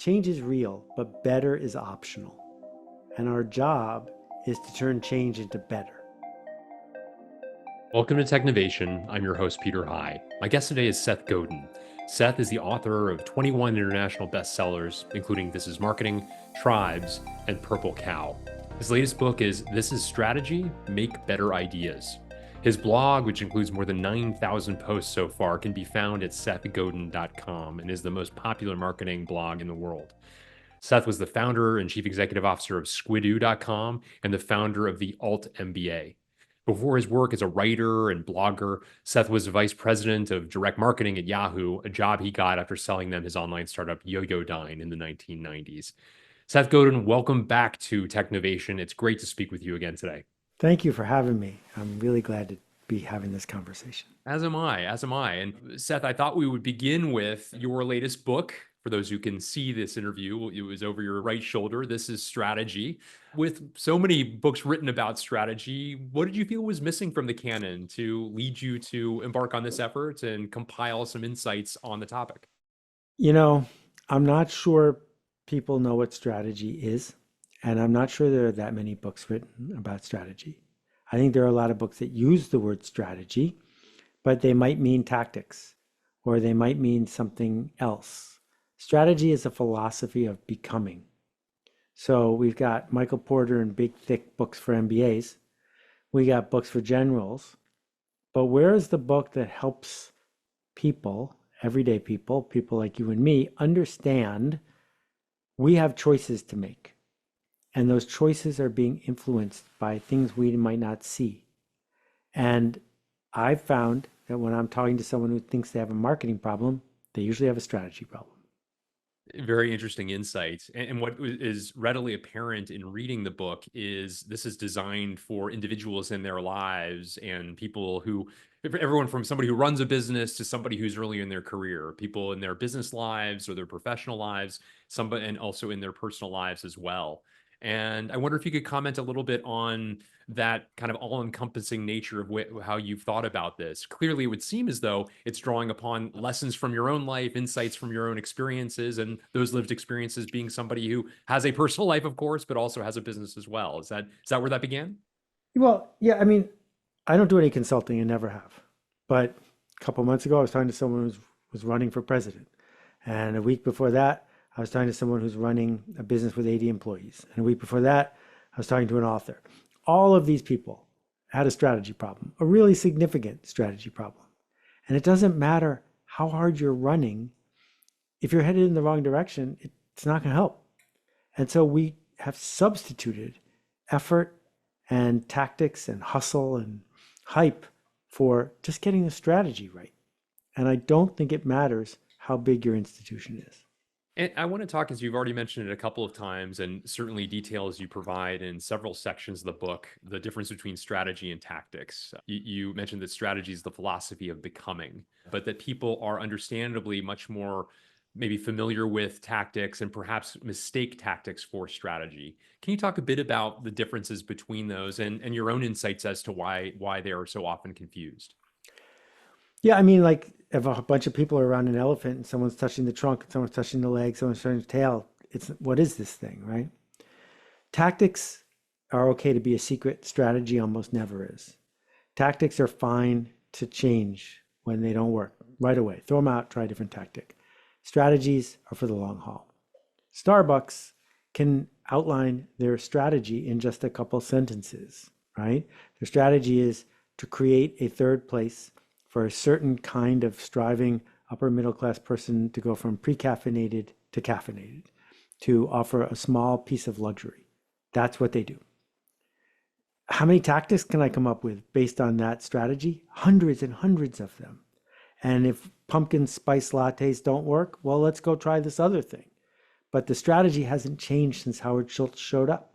Change is real, but better is optional. And our job is to turn change into better. Welcome to Technovation. I'm your host, Peter High. My guest today is Seth Godin. Seth is the author of 21 international bestsellers, including This is Marketing, Tribes, and Purple Cow. His latest book is This is Strategy, Make Better Ideas. His blog, which includes more than 9,000 posts so far, can be found at sethgodin.com and is the most popular marketing blog in the world. Seth was the founder and chief executive officer of squidoo.com and the founder of the Alt MBA. Before his work as a writer and blogger, Seth was vice president of direct marketing at Yahoo, a job he got after selling them his online startup Yoyodyne in the 1990s. Seth Godin, welcome back to Technovation. It's great to speak with you again today. Thank you for having me. I'm really glad to be having this conversation. As am I. And Seth, I thought we would begin with your latest book. For those who can see this interview, it was over your right shoulder. This is Strategy. With so many books written about strategy, what did you feel was missing from the canon to lead you to embark on this effort and compile some insights on the topic? You know, I'm not sure people know what strategy is, and I'm not sure there are that many books written about strategy. I think there are a lot of books that use the word strategy, but they might mean tactics, or they might mean something else. Strategy is a philosophy of becoming. So we've got Michael Porter and big, thick books for MBAs. We got books for generals. But where is the book that helps people, everyday people, people like you and me, understand we have choices to make? And those choices are being influenced by things we might not see. And I've found that when I'm talking to someone who thinks they have a marketing problem, they usually have a strategy problem. Very interesting insight. And what is readily apparent in reading the book is this is designed for individuals in their lives and people who, everyone from somebody who runs a business to somebody who's early in their career, people in their business lives or their professional lives, somebody, and also in their personal lives as well. And I wonder if you could comment a little bit on that kind of all-encompassing nature of how you've thought about this. Clearly, it would seem as though it's drawing upon lessons from your own life, insights from your own experiences, and those lived experiences being somebody who has a personal life, of course, but also has a business as well. Is that where that began? Well, yeah, I mean, I don't do any consulting and never have. But a couple of months ago, I was talking to someone who was running for president. And a week before that, I was talking to someone who's running a business with 80 employees. And a week before that, I was talking to an author. All of these people had a strategy problem, a really significant strategy problem. And it doesn't matter how hard you're running. If you're headed in the wrong direction, it's not going to help. And so we have substituted effort and tactics and hustle and hype for just getting the strategy right. And I don't think it matters how big your institution is. And I want to talk, as you've already mentioned it a couple of times, and certainly details you provide in several sections of the book, the difference between strategy and tactics. You mentioned that strategy is the philosophy of becoming, but that people are understandably much more maybe familiar with tactics and perhaps mistake tactics for strategy. Can you talk a bit about the differences between those and your own insights as to why they are so often confused? Yeah, I mean, like if a bunch of people are around an elephant and someone's touching the trunk, and someone's touching the leg, someone's touching the tail, it's what is this thing, right? Tactics are okay to be a secret. Strategy almost never is. Tactics are fine to change when they don't work right away. Throw them out, try a different tactic. Strategies are for the long haul. Starbucks can outline their strategy in just a couple sentences, right? Their strategy is to create a third place for a certain kind of striving upper middle class person to go from pre-caffeinated to caffeinated, to offer a small piece of luxury. That's what they do. How many tactics can I come up with based on that strategy? Hundreds and hundreds of them. And if pumpkin spice lattes don't work, well, let's go try this other thing. But the strategy hasn't changed since Howard Schultz showed up,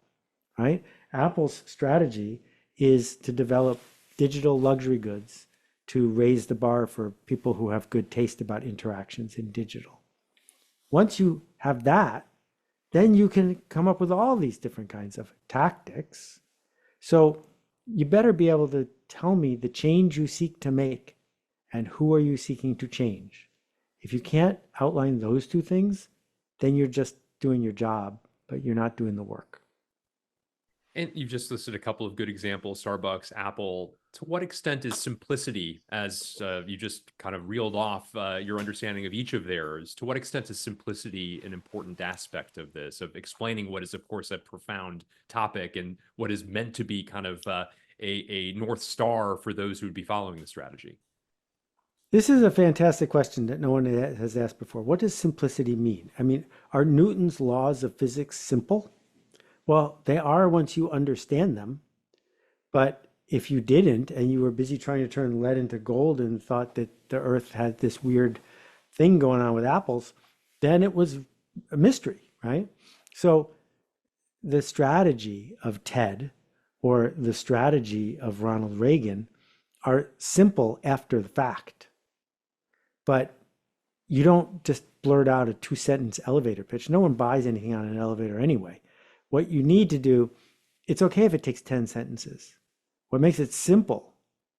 right? Apple's strategy is to develop digital luxury goods to raise the bar for people who have good taste about interactions in digital. Once you have that, then you can come up with all these different kinds of tactics. So you better be able to tell me the change you seek to make and who are you seeking to change. If you can't outline those two things, then you're just doing your job, but you're not doing the work. And you've just listed a couple of good examples, Starbucks, Apple. To what extent is simplicity, as you just kind of reeled off your understanding of each of theirs, to what extent is simplicity an important aspect of this, of explaining what is, of course, a profound topic and what is meant to be kind of a North Star for those who would be following the strategy? This is a fantastic question that no one has asked before. What does simplicity mean? I mean, are Newton's laws of physics simple? Well, they are once you understand them. But if you didn't and you were busy trying to turn lead into gold and thought that the earth had this weird thing going on with apples, then it was a mystery, right? So the strategy of Ted or the strategy of Ronald Reagan are simple after the fact. But you don't just blurt out a 2-sentence elevator pitch. No one buys anything on an elevator anyway. What you need to do, it's okay if it takes 10 sentences. What makes it simple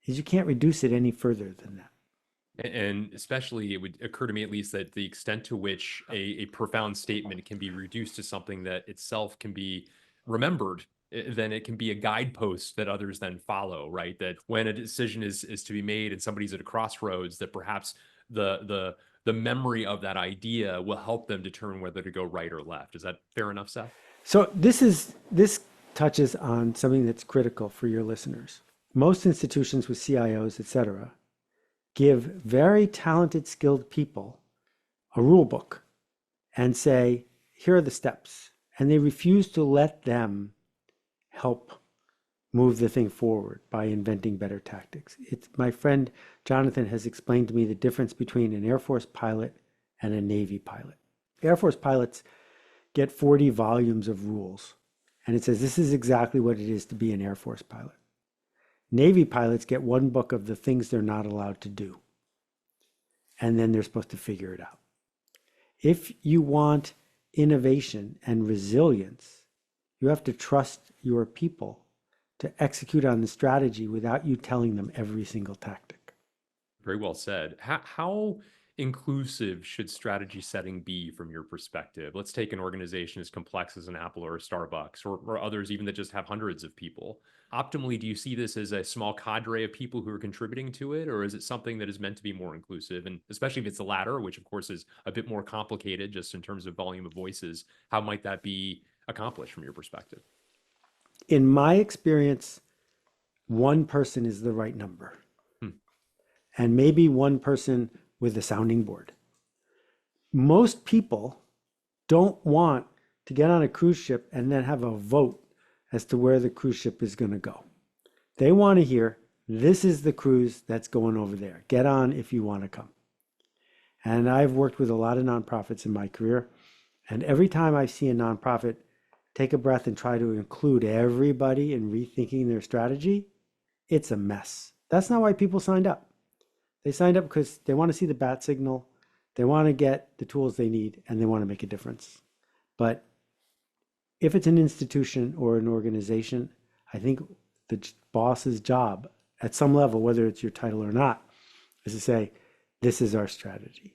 is you can't reduce it any further than that. And especially, it would occur to me at least that the extent to which a profound statement can be reduced to something that itself can be remembered, then it can be a guidepost that others then follow, right? That when a decision is to be made and somebody's at a crossroads, that perhaps the memory of that idea will help them determine whether to go right or left. Is that fair enough, Seth? So this touches on something that's critical for your listeners. Most institutions with CIOs, et cetera, give very talented, skilled people a rule book and say, here are the steps. And they refuse to let them help move the thing forward by inventing better tactics. My friend Jonathan has explained to me the difference between an Air Force pilot and a Navy pilot. Air Force pilots get 40 volumes of rules, and it says this is exactly what it is to be an Air Force pilot. Navy pilots get one book of the things they're not allowed to do, and then they're supposed to figure it out. If you want innovation and resilience, you have to trust your people to execute on the strategy without you telling them every single tactic. Very well said. How inclusive should strategy setting be from your perspective? Let's take an organization as complex as an Apple or a Starbucks, or others even that just have hundreds of people. Optimally, do you see this as a small cadre of people who are contributing to it, or is it something that is meant to be more inclusive? And especially if it's the latter, which of course is a bit more complicated just in terms of volume of voices, how might that be accomplished from your perspective? In my experience, one person is the right number. And maybe one person with a sounding board. Most people don't want to get on a cruise ship and then have a vote as to where the cruise ship is going to go. They want to hear, this is the cruise that's going over there. Get on if you want to come. And I've worked with a lot of nonprofits in my career. And every time I see a nonprofit take a breath and try to include everybody in rethinking their strategy, it's a mess. That's not why people signed up. They signed up because they want to see the bat signal, they want to get the tools they need, and they want to make a difference. But if it's an institution or an organization, I think the boss's job at some level, whether it's your title or not, is to say, this is our strategy.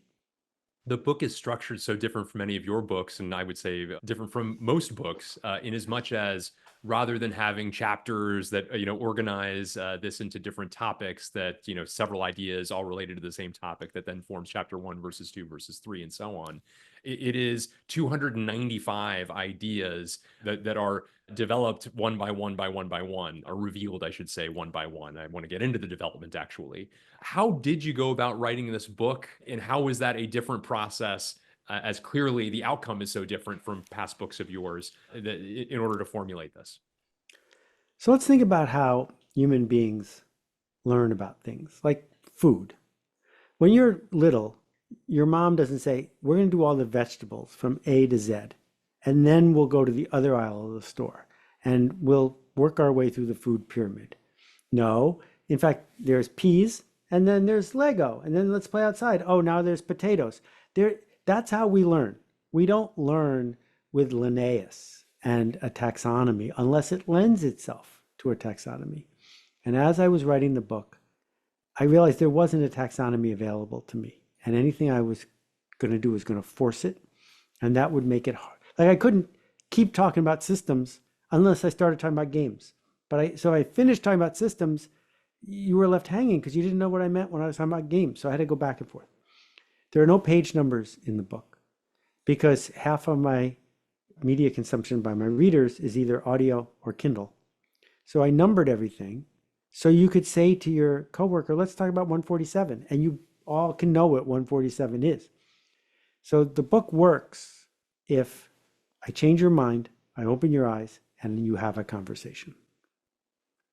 The book is structured so different from any of your books, and I would say different from most books, in as much as rather than having chapters that organize this into different topics, that several ideas all related to the same topic that then forms chapter 1 versus 2 versus 3 and so on. It is 295 ideas that are developed one by one by one by one, or revealed, I should say, one by one. I want to get into the development actually. How did you go about writing this book, and how was that a different process, as clearly the outcome is so different from past books of yours, that in order to formulate this? So let's think about how human beings learn about things like food. When you're little, your mom doesn't say, we're going to do all the vegetables from A to Z, and then we'll go to the other aisle of the store and we'll work our way through the food pyramid. No, in fact, there's peas, and then there's Lego, and then let's play outside. Oh, now there's potatoes. That's how we learn. We don't learn with Linnaeus and a taxonomy unless it lends itself to a taxonomy. And as I was writing the book, I realized there wasn't a taxonomy available to me. And anything I was going to do was going to force it. And that would make it hard. Like I couldn't keep talking about systems unless I started talking about games. So I finished talking about systems. You were left hanging because you didn't know what I meant when I was talking about games. So I had to go back and forth. There are no page numbers in the book because half of my media consumption by my readers is either audio or Kindle. So I numbered everything. So you could say to your coworker, let's talk about 147. And you all can know what 147 is. So the book works if I change your mind, I open your eyes, and you have a conversation.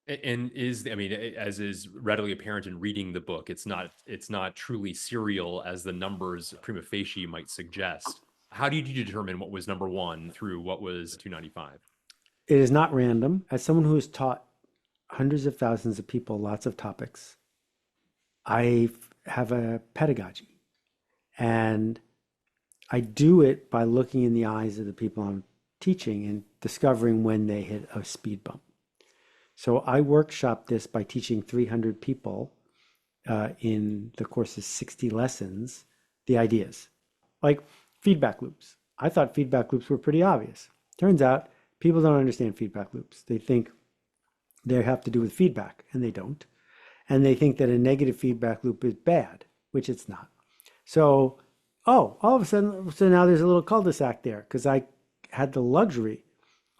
And I mean, as is readily apparent in reading the book, it's not truly serial as the numbers prima facie might suggest. How did you determine what was number one through what was 295? It is not random. As someone who has taught hundreds of thousands of people lots of topics, I have a pedagogy. And I do it by looking in the eyes of the people I'm teaching and discovering when they hit a speed bump. So I workshop this by teaching 300 people in the course of 60 lessons, the ideas. Like feedback loops. I thought feedback loops were pretty obvious. Turns out people don't understand feedback loops. They think they have to do with feedback, and they don't. And they think that a negative feedback loop is bad, which it's not. So, all of a sudden, so now there's a little cul-de-sac there because I had the luxury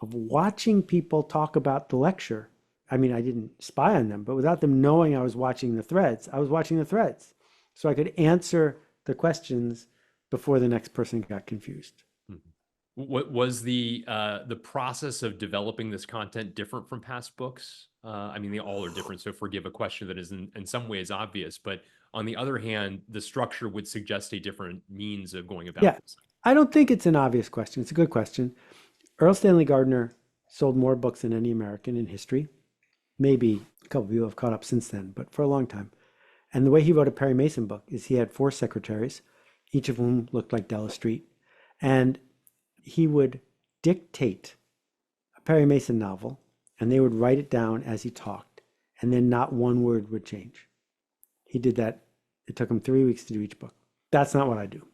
of watching people talk about the lecture. I mean, I didn't spy on them, but without them knowing I was watching the threads, I was watching the threads. So I could answer the questions before the next person got confused. What was the process of developing this content different from past books? I mean, they all are different, so forgive a question that is in some ways obvious, but on the other hand, the structure would suggest a different means of going about Yeah, this. I don't think it's an obvious question. It's a good question. Earl Stanley Gardner sold more books than any American in history. Maybe a couple of people have caught up since then, but for a long time. And the way he wrote a Perry Mason book is he had 4 secretaries, each of whom looked like Della Street. And he would dictate a Perry Mason novel, and they would write it down as he talked, and then not one word would change. He did that. It took him 3 weeks to do each book. That's not what I do.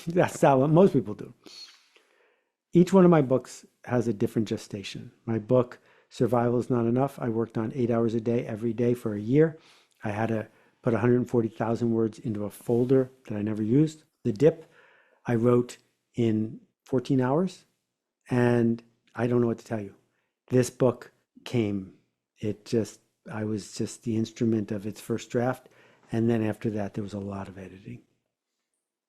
That's not what most people do. Each one of my books has a different gestation. My book, Survival is Not Enough, I worked on 8 hours a day, every day for a year. I had to put 140,000 words into a folder that I never used. The Dip, I wrote in 14 hours, and I don't know what to tell you. This book came, I was just the instrument of its first draft. And then after that, there was a lot of editing.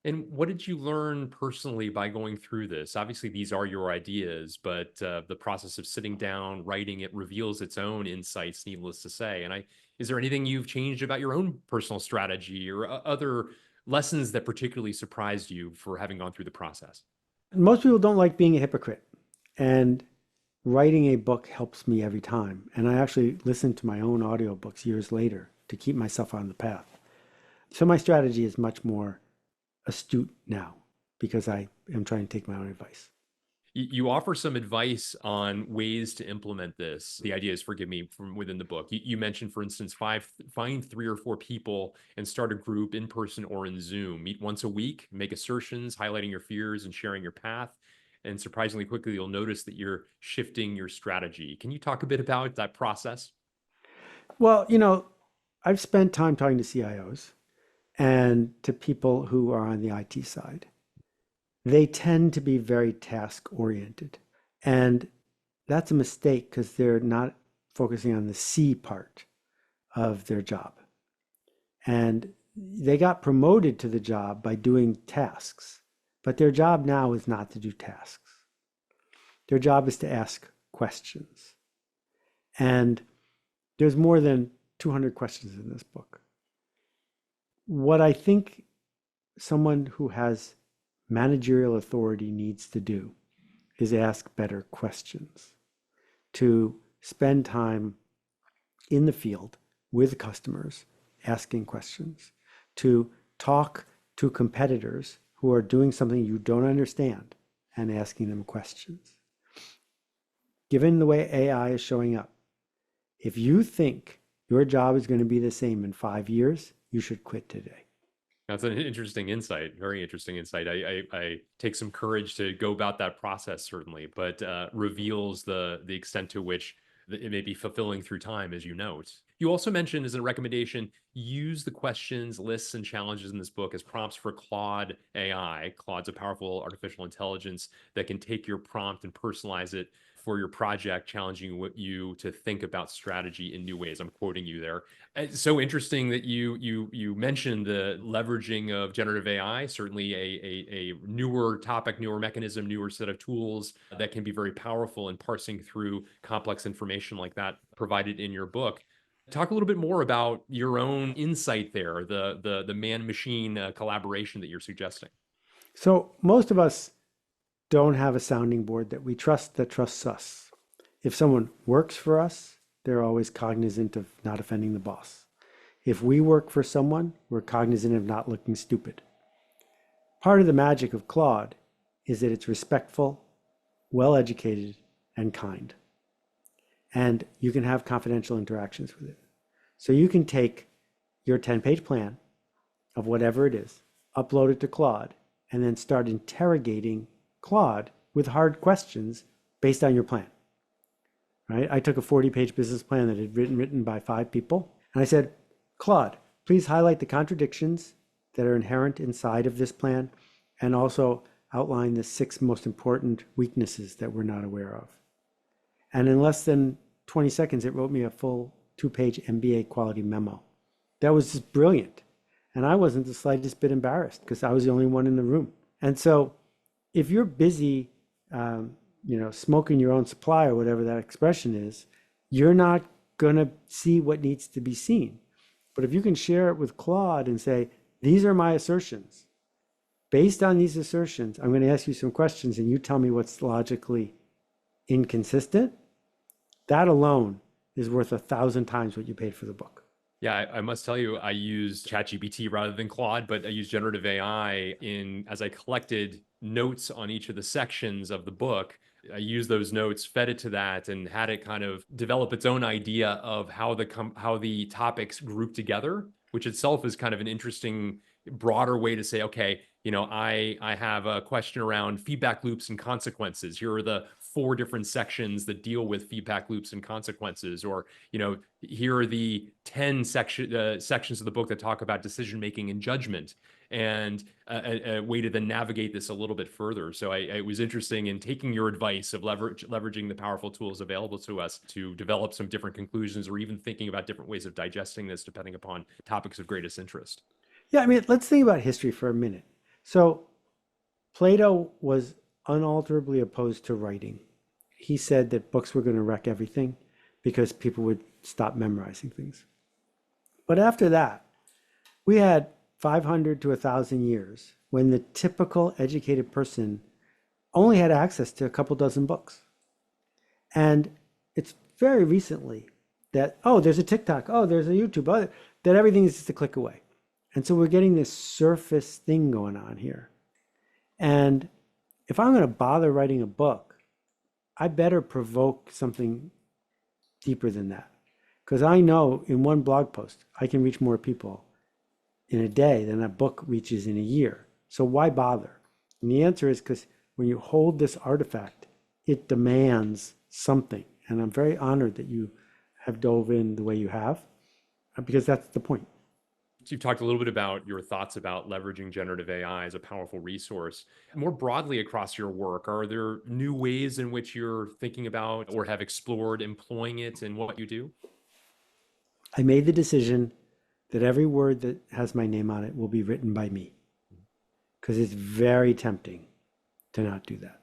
And what did you learn personally by going through this? Obviously, these are your ideas, but the process of sitting down, writing it reveals its own insights, needless to say. And is there anything you've changed about your own personal strategy or other lessons that particularly surprised you for having gone through the process? Most people don't like being a hypocrite. And writing a book helps me every time. And I actually listen to my own audiobooks years later to keep myself on the path. So my strategy is much more astute now because I am trying to take my own advice. You offer some advice on ways to implement this. The idea is, forgive me, from within the book. You mentioned, for instance, find 3 or 4 people and start a group in person or in Zoom. Meet once a week, make assertions, highlighting your fears and sharing your path. And surprisingly quickly, you'll notice that you're shifting your strategy. Can you talk a bit about that process? Well, I've spent time talking to CIOs and to people who are on the IT side. They tend to be very task oriented. And that's a mistake because they're not focusing on the C part of their job. And they got promoted to the job by doing tasks, but their job now is not to do tasks. Their job is to ask questions. And there's more than 200 questions in this book. What I think someone who has managerial authority needs to do is ask better questions, to spend time in the field with customers asking questions, to talk to competitors who are doing something you don't understand and asking them questions. Given the way AI is showing up, if you think your job is going to be the same in 5 years, you should quit today. That's an interesting insight. Very interesting insight. I take some courage to go about that process, certainly, but reveals the extent to which it may be fulfilling through time, as you note. You also mentioned as a recommendation, use the questions, lists, and challenges in this book as prompts for Claude AI. Claude's a powerful artificial intelligence that can take your prompt and personalize it for your project, challenging you to think about strategy in new ways. I'm quoting you there. It's so interesting that you mentioned the leveraging of generative AI. Certainly a newer topic, newer mechanism, newer set of tools that can be very powerful in parsing through complex information like that provided in your book. Talk a little bit more about your own insight there, the man-machine collaboration that you're suggesting. So most of us don't have a sounding board that we trust that trusts us. If someone works for us, they're always cognizant of not offending the boss. If we work for someone, we're cognizant of not looking stupid. Part of the magic of Claude is that it's respectful, well-educated, and kind. And you can have confidential interactions with it. So you can take your 10-page plan of whatever it is, upload it to Claude, and then start interrogating Claude with hard questions based on your plan. Right? I took a 40-page business plan that had been written by 5 people, and I said, Claude, please highlight the contradictions that are inherent inside of this plan, and also outline the 6 most important weaknesses that we're not aware of. And in less than 20 seconds, it wrote me a full 2-page MBA quality memo. That was just brilliant. And I wasn't the slightest bit embarrassed because I was the only one in the room. And so if you're busy, smoking your own supply or whatever that expression is, you're not going to see what needs to be seen. But if you can share it with Claude and say, these are my assertions. Based on these assertions, I'm going to ask you some questions and you tell me what's logically inconsistent. That alone is worth 1,000 times what you paid for the book. Yeah, I must tell you, I used ChatGPT rather than Claude, but I used generative AI as I collected notes on each of the sections of the book. I used those notes, fed it to that, and had it kind of develop its own idea of how the topics group together, which itself is kind of an interesting, broader way to say, okay, I have a question around feedback loops and consequences. Here are the 4 different sections that deal with feedback loops and consequences, or here are the 10 sections of the book that talk about decision making and judgment, and a way to then navigate this a little bit further. So it was interesting in taking your advice of leveraging the powerful tools available to us to develop some different conclusions, or even thinking about different ways of digesting this depending upon topics of greatest interest. Yeah, I mean, let's think about history for a minute. So Plato was unalterably opposed to writing. He said that books were going to wreck everything because people would stop memorizing things. But after that, we had 500 to 1,000 years when the typical educated person only had access to a couple dozen books. And it's very recently that, there's a TikTok, there's a YouTube, that everything is just a click away. And so we're getting this surface thing going on here. And if I'm going to bother writing a book, I better provoke something deeper than that. Because I know in one blog post, I can reach more people in a day than a book reaches in a year. So why bother? And the answer is because when you hold this artifact, it demands something. And I'm very honored that you have dove in the way you have, because that's the point. You've talked a little bit about your thoughts about leveraging generative AI as a powerful resource. More broadly across your work, are there new ways in which you're thinking about or have explored employing it in what you do? I made the decision that every word that has my name on it will be written by me, because it's very tempting to not do that.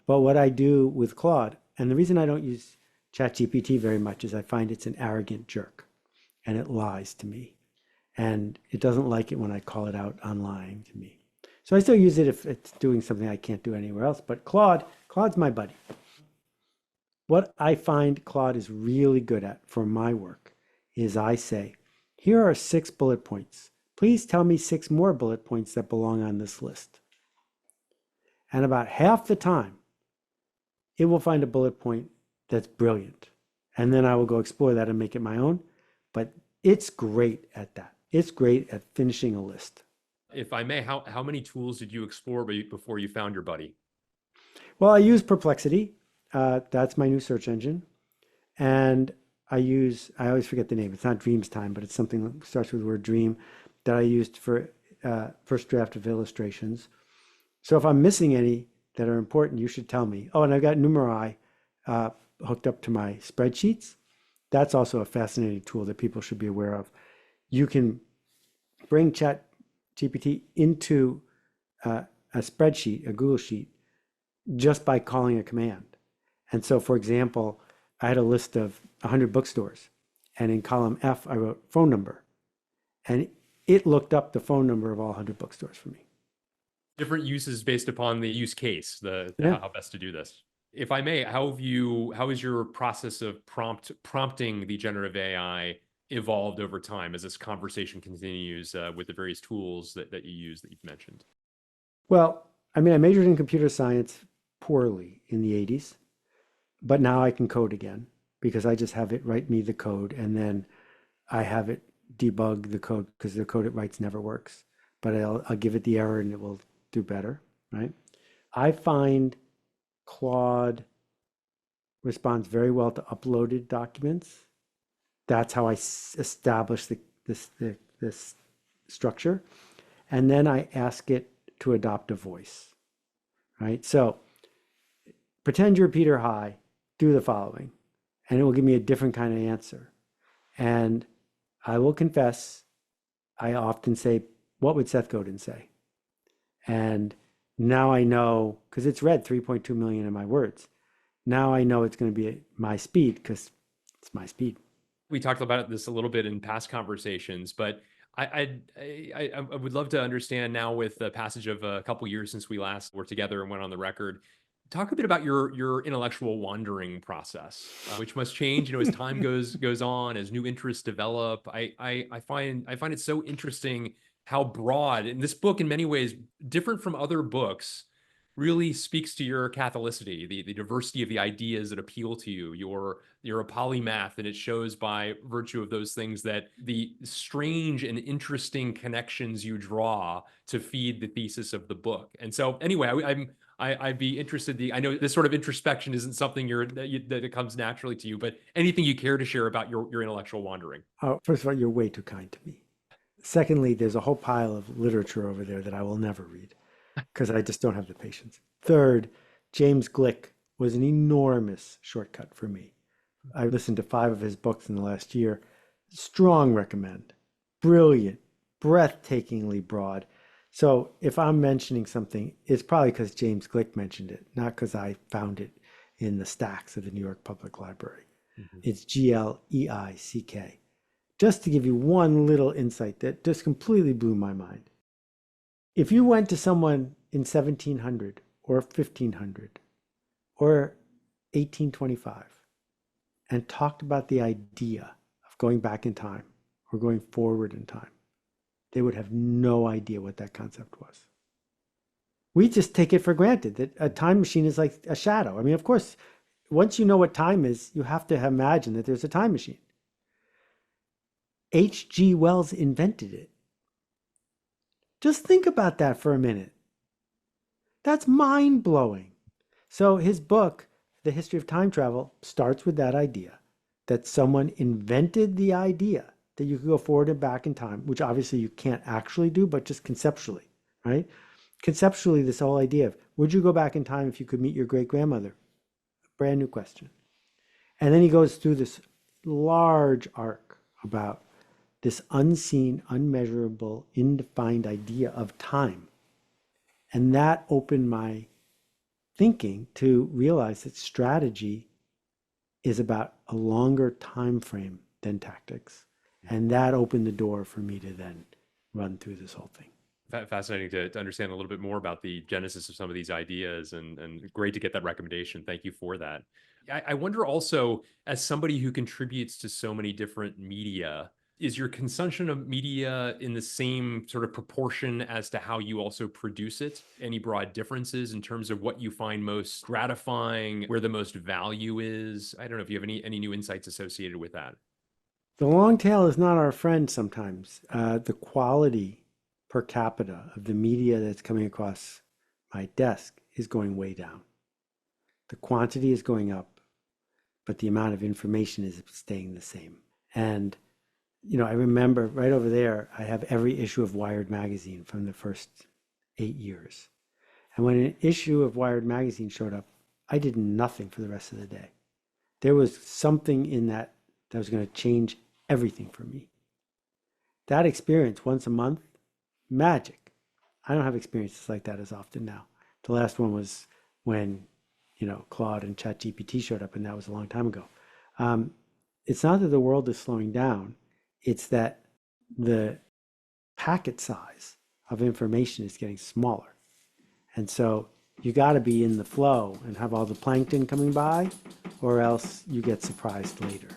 But what I do with Claude, and the reason I don't use ChatGPT very much is I find it's an arrogant jerk and it lies to me. And it doesn't like it when I call it out online to me. So I still use it if it's doing something I can't do anywhere else. But Claude's my buddy. What I find Claude is really good at for my work is I say, here are 6 bullet points. Please tell me 6 more bullet points that belong on this list. And about half the time, it will find a bullet point that's brilliant. And then I will go explore that and make it my own. But it's great at that. It's great at finishing a list. If I may, how many tools did you explore before you found your buddy? Well, I use Perplexity. That's my new search engine. And I always forget the name. It's not Dreams Time, but it's something that starts with the word dream that I used for first draft of illustrations. So if I'm missing any that are important, you should tell me. Oh, and I've got Numerai uh, hooked up to my spreadsheets. That's also a fascinating tool that people should be aware of. You can bring Chat GPT into a spreadsheet, a Google Sheet, just by calling a command. And so, for example, I had a list of 100 bookstores, and in column F, I wrote phone number, and it looked up the phone number of all 100 bookstores for me. Different uses based upon the use case, Yeah. how best to do this. If I may, how is your process of prompting the generative AI evolved over time as this conversation continues with the various tools that you use that you've mentioned? Well, I mean, I majored in computer science poorly in the 80s, but now I can code again because I just have it write me the code and then I have it debug the code because the code it writes never works. But I'll give it the error and it will do better, right? I find Claude responds very well to uploaded documents. That's how I establish this structure. And then I ask it to adopt a voice, right? So pretend you're Peter High, do the following, and it will give me a different kind of answer. And I will confess, I often say, what would Seth Godin say? And now I know, because it's read 3.2 million of my words. Now I know it's going to be at my speed because it's my speed. We talked about this a little bit in past conversations, but I would love to understand now with the passage of a couple years since we last were together and went on the record. Talk a bit about your intellectual wandering process, which must change, as time goes on, as new interests develop. I find it so interesting how broad, and this book in many ways different from other books really speaks to your Catholicity, the diversity of the ideas that appeal to you. You're a polymath, and it shows by virtue of those things that the strange and interesting connections you draw to feed the thesis of the book. And so, anyway, I'd be interested. I know this sort of introspection isn't something that it comes naturally to you, but anything you care to share about your intellectual wandering. Oh, first of all, you're way too kind to me. Secondly, there's a whole pile of literature over there that I will never read because I just don't have the patience. Third, James Glick was an enormous shortcut for me. I listened to 5 of his books in the last year. Strong recommend. Brilliant, breathtakingly broad. So if I'm mentioning something, it's probably because James Glick mentioned it, not because I found it in the stacks of the New York Public Library. Mm-hmm. It's Gleick. Just to give you one little insight that just completely blew my mind. If you went to someone in 1700 or 1500 or 1825 and talked about the idea of going back in time or going forward in time, they would have no idea what that concept was. We just take it for granted that a time machine is like a shadow. I mean, of course, once you know what time is, you have to imagine that there's a time machine. H.G. Wells invented it. Just think about that for a minute. That's mind-blowing. So his book, The History of Time Travel, starts with that idea that someone invented the idea that you could go forward and back in time, which obviously you can't actually do, but just conceptually, right? Conceptually, this whole idea of, would you go back in time if you could meet your great-grandmother? Brand new question. And then he goes through this large arc about this unseen, unmeasurable, indefined idea of time. And that opened my thinking to realize that strategy is about a longer time frame than tactics. And that opened the door for me to then run through this whole thing. Fascinating to understand a little bit more about the genesis of some of these ideas, and great to get that recommendation. Thank you for that. I wonder also, as somebody who contributes to so many different media, is your consumption of media in the same sort of proportion as to how you also produce it? Any broad differences in terms of what you find most gratifying, where the most value is? I don't know if you have any new insights associated with that. The long tail is not our friend sometimes. The quality per capita of the media that's coming across my desk is going way down. The quantity is going up, but the amount of information is staying the same. And, I remember right over there, I have every issue of Wired magazine from the first 8 years. And when an issue of Wired magazine showed up, I did nothing for the rest of the day. There was something in that was going to change everything for me. That experience once a month, magic. I don't have experiences like that as often now. The last one was when, Claude and ChatGPT showed up, and that was a long time ago. It's not that the world is slowing down. It's that the packet size of information is getting smaller. And so you got to be in the flow and have all the plankton coming by, or else you get surprised later.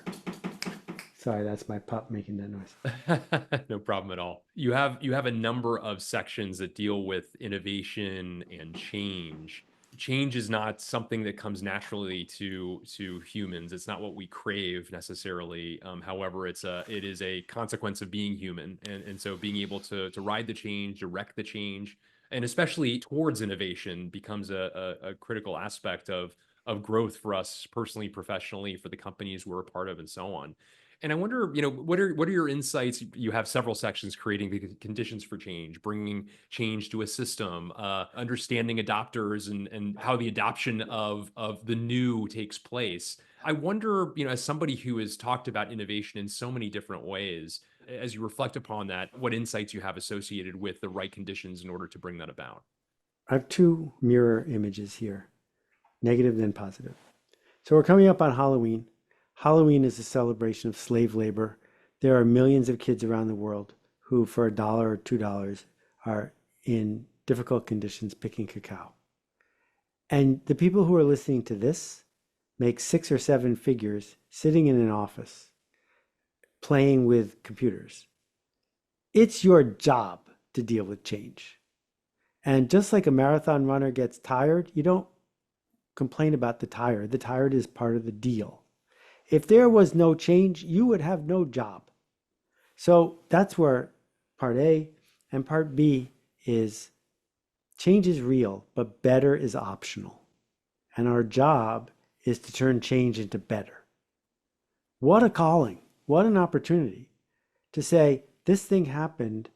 Sorry, that's my pup making that noise. No problem at all. You have a number of sections that deal with innovation and change. Change is not something that comes naturally to humans. It's not what we crave necessarily. However, it is a consequence of being human, and so being able to ride the change, direct the change, and especially towards innovation becomes a critical aspect of growth for us personally, professionally, for the companies we're a part of, and so on. And I wonder, what are your insights? You have several sections: creating the conditions for change, bringing change to a system, understanding adopters, and how the adoption of the new takes place. I wonder, as somebody who has talked about innovation in so many different ways, as you reflect upon that, what insights you have associated with the right conditions in order to bring that about. I have two mirror images here, negative then positive. So we're coming up on Halloween. Halloween is a celebration of slave labor. There are millions of kids around the world who, for $1 or $2, are in difficult conditions picking cacao. And the people who are listening to this make 6 or 7 figures sitting in an office playing with computers. It's your job to deal with change. And just like a marathon runner gets tired, you don't complain about the tired. The tired is part of the deal. If there was no change, you would have no job. So that's where part A, and part B is change is real, but better is optional. And our job is to turn change into better. What a calling. What an opportunity to say, this thing happened,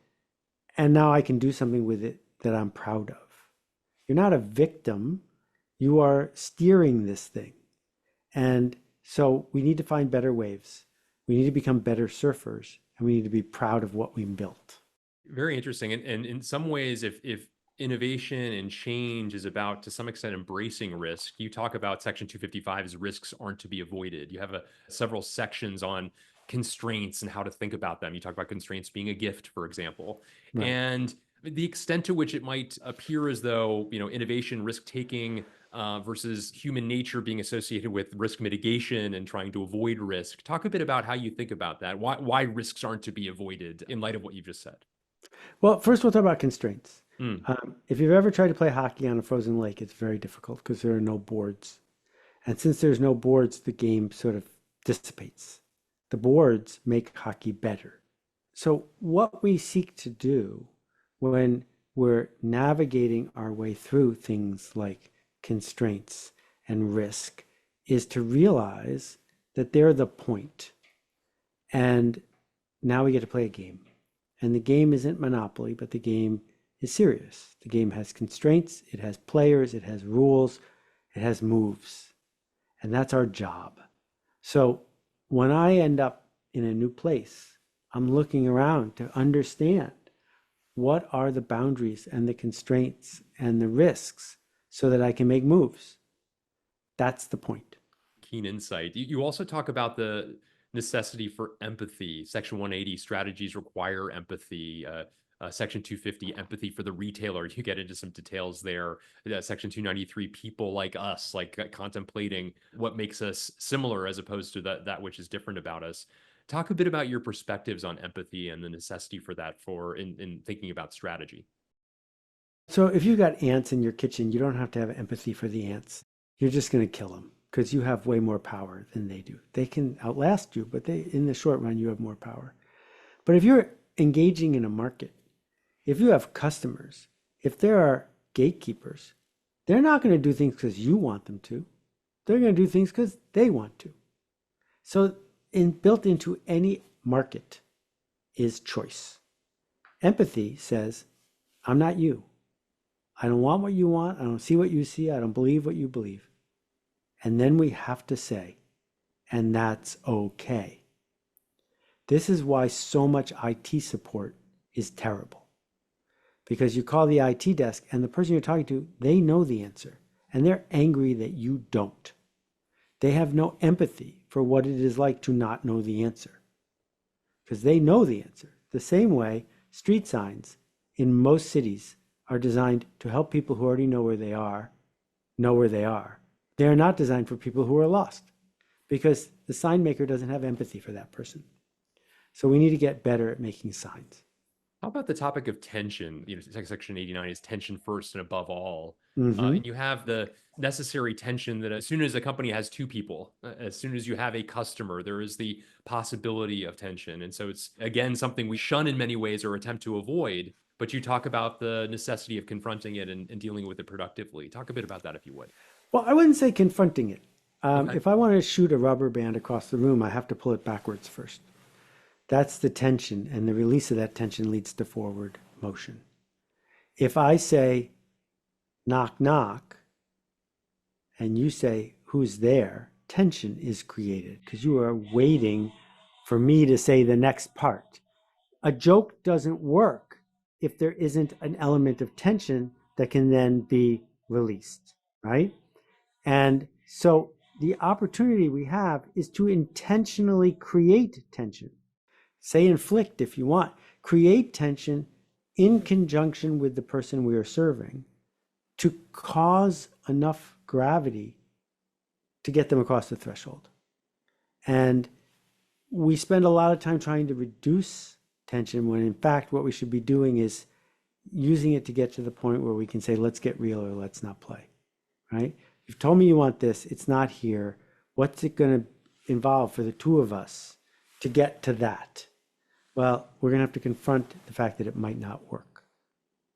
and now I can do something with it that I'm proud of. You're not a victim. You are steering this thing. And so we need to find better waves. We need to become better surfers, and we need to be proud of what we built. Very interesting. And in some ways, if innovation and change is about, to some extent, embracing risk, you talk about Section 255 as risks aren't to be avoided. You have several sections on constraints and how to think about them. You talk about constraints being a gift, for example. Right. And the extent to which it might appear as though, innovation, risk taking, versus human nature being associated with risk mitigation and trying to avoid risk. Talk a bit about how you think about that. Why risks aren't to be avoided in light of what you've just said. Well, first we'll talk about constraints. Mm. If you've ever tried to play hockey on a frozen lake, it's very difficult because there are no boards. And since there's no boards, the game sort of dissipates. The boards make hockey better. So what we seek to do when we're navigating our way through things like constraints and risk is to realize that they're the point. And now we get to play a game. And the game isn't Monopoly, but the game is serious. The game has constraints, it has players, it has rules, it has moves. And that's our job. So when I end up in a new place, I'm looking around to understand what are the boundaries and the constraints and the risks so that I can make moves. That's the point. Keen insight. You also talk about the necessity for empathy. Section 180, strategies require empathy. Section 250, empathy for the retailer. You get into some details there. Section 293, people like us, like contemplating what makes us similar as opposed to that which is different about us. Talk a bit about your perspectives on empathy and the necessity for that in thinking about strategy. So if you've got ants in your kitchen, you don't have to have empathy for the ants. You're just going to kill them because you have way more power than they do. They can outlast you, but in the short run, you have more power. But if you're engaging in a market If you have customers, if there are gatekeepers, they're not going to do things because you want them to. They're going to do things because they want to. So built into any market is choice. Empathy says, I'm not you. I don't want what you want. I don't see what you see. I don't believe what you believe. And then we have to say, and that's okay. This is why so much IT support is terrible. Because you call the IT desk and the person you're talking to, they know the answer. And they're angry that you don't. They have no empathy for what it is like to not know the answer. Because they know the answer. The same way street signs in most cities are designed to help people who already know where they are, know where they are. They are not designed for people who are lost because the sign maker doesn't have empathy for that person. So we need to get better at making signs. How about the topic of tension? Section 89 is tension first and above all. Mm-hmm. And you have the necessary tension that as soon as a company has two people, as soon as you have a customer, there is the possibility of tension. And so it's, again, something we shun in many ways or attempt to avoid. But you talk about the necessity of confronting it and dealing with it productively. Talk a bit about that, if you would. Well, I wouldn't say confronting it. Okay. If I want to shoot a rubber band across the room, I have to pull it backwards first. That's the tension, and the release of that tension leads to forward motion. If I say, knock, knock, and you say, who's there, tension is created because you are waiting for me to say the next part. A joke doesn't work if there isn't an element of tension that can then be released, right? And so the opportunity we have is to intentionally create tension. Say inflict if you want. Create tension in conjunction with the person we are serving to cause enough gravity to get them across the threshold. And we spend a lot of time trying to reduce tension when in fact what we should be doing is using it to get to the point where we can say, let's get real or let's not play, right? You've told me you want this, it's not here. What's it going to involve for the two of us to get to that? Well, we're going to have to confront the fact that it might not work.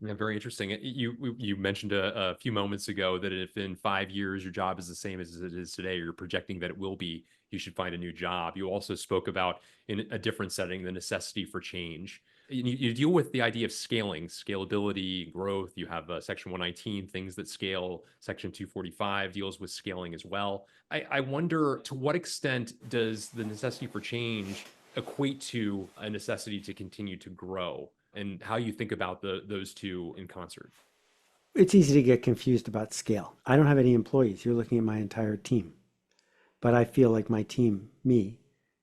Yeah, very interesting. You mentioned a few moments ago that if in 5 years your job is the same as it is today, you're projecting that it will be, you should find a new job. You also spoke about in a different setting the necessity for change. You deal with the idea of scaling, scalability, growth. You have Section 119, things that scale. Section 245 deals with scaling as well. I wonder, to what extent does the necessity for change equate to a necessity to continue to grow, and how you think about those two in concert? It's easy to get confused about scale. I don't have any employees. You're looking at my entire team. But I feel like my team, me,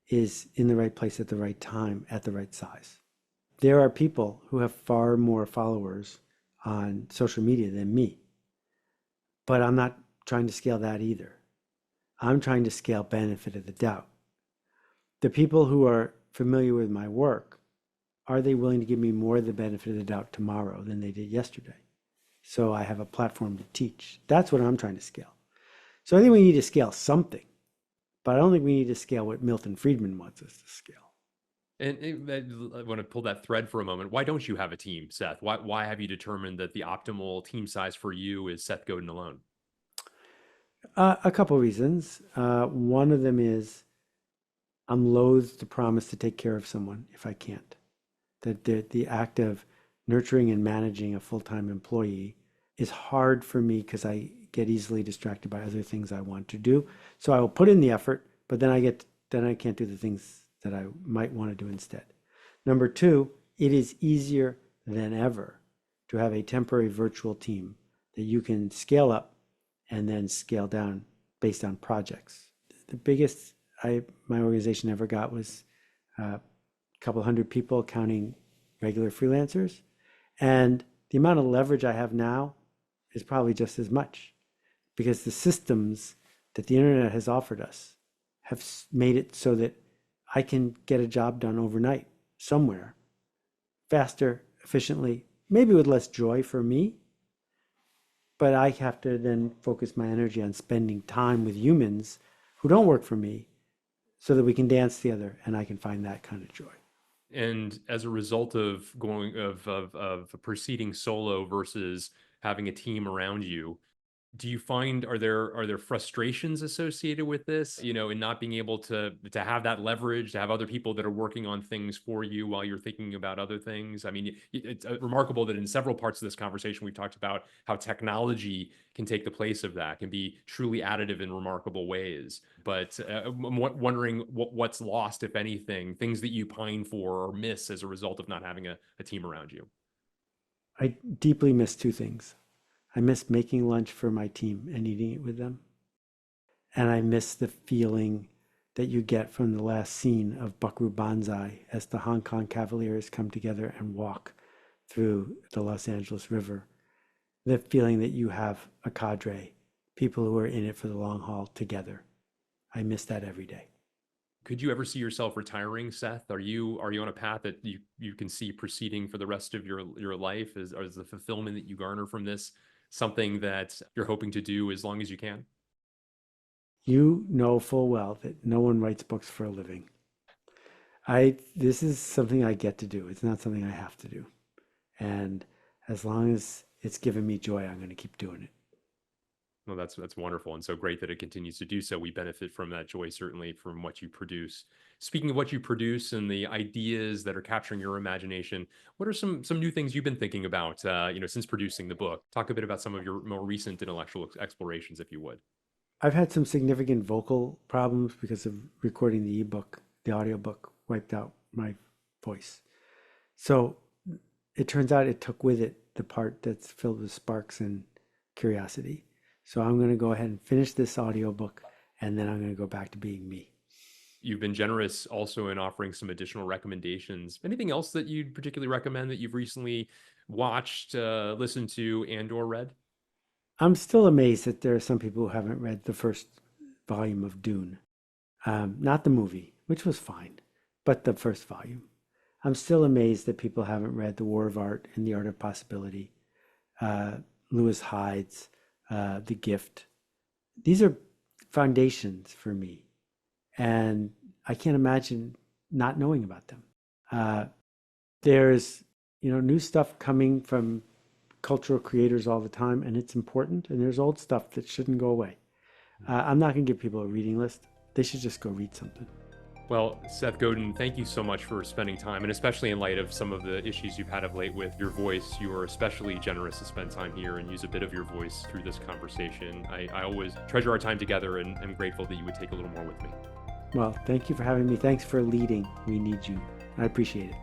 is in the right place at the right time, at the right size. There are people who have far more followers on social media than me. But I'm not trying to scale that either. I'm trying to scale benefit of the doubt. The people who are familiar with my work, are they willing to give me more of the benefit of the doubt tomorrow than they did yesterday? So I have a platform to teach. That's what I'm trying to scale. So I think we need to scale something, but I don't think we need to scale what Milton Friedman wants us to scale. And I want to pull that thread for a moment. Why don't you have a team, Seth? Why have you determined that the optimal team size for you is Seth Godin alone? A couple reasons. One of them is I'm loath to promise to take care of someone if I can't. That the act of nurturing and managing a full-time employee is hard for me because I get easily distracted by other things I want to do. So I will put in the effort, but then I can't do the things that I might want to do instead. Number two, it is easier than ever to have a temporary virtual team that you can scale up and then scale down based on projects. The biggest my organization ever got was a couple hundred people counting regular freelancers. And the amount of leverage I have now is probably just as much because the systems that the internet has offered us have made it so that I can get a job done overnight somewhere faster, efficiently, maybe with less joy for me, but I have to then focus my energy on spending time with humans who don't work for me so that we can dance together and I can find that kind of joy. And as a result of of proceeding solo versus having a team around you, do you find are there frustrations associated with this, in not being able to have that leverage, to have other people that are working on things for you while you're thinking about other things? I mean, it's remarkable that in several parts of this conversation we've talked about how technology can take the place of that, can be truly additive in remarkable ways. But I'm wondering what's lost, if anything, things that you pine for or miss as a result of not having a team around you. I deeply miss two things. I miss making lunch for my team and eating it with them. And I miss the feeling that you get from the last scene of Buckaroo Banzai as the Hong Kong Cavaliers come together and walk through the Los Angeles River. The feeling that you have a cadre, people who are in it for the long haul together. I miss that every day. Could you ever see yourself retiring, Seth? Are you on a path that you can see proceeding for the rest of your life? Is the fulfillment that you garner from this something that you're hoping to do as long as you can? You know full well that no one writes books for a living. This is something I get to do. It's not something I have to do. And as long as it's given me joy, I'm going to keep doing it. Well, that's wonderful, and so great that it continues to do so. We benefit from that joy, certainly from what you produce. Speaking of what you produce and the ideas that are capturing your imagination, what are some new things you've been thinking about, since producing the book? Talk a bit about some of your more recent intellectual explorations, if you would. I've had some significant vocal problems because of recording the ebook. The audiobook wiped out my voice. So it turns out it took with it the part that's filled with sparks and curiosity. So I'm going to go ahead and finish this audiobook, and then I'm going to go back to being me. You've been generous also in offering some additional recommendations. Anything else that you'd particularly recommend that you've recently watched, listened to, and/or read? I'm still amazed that there are some people who haven't read the first volume of Dune. Not the movie, which was fine, but the first volume. I'm still amazed that people haven't read The War of Art and the Art of Possibility, Lewis Hyde's The Gift. These are foundations for me, and I can't imagine not knowing about them. There's new stuff coming from cultural creators all the time, and it's important. And there's old stuff that shouldn't go away. I'm not going to give people a reading list. They should just go read something. Well, Seth Godin, thank you so much for spending time, and especially in light of some of the issues you've had of late with your voice, you are especially generous to spend time here and use a bit of your voice through this conversation. I always treasure our time together, and I'm grateful that you would take a little more with me. Well, thank you for having me. Thanks for leading. We need you. I appreciate it.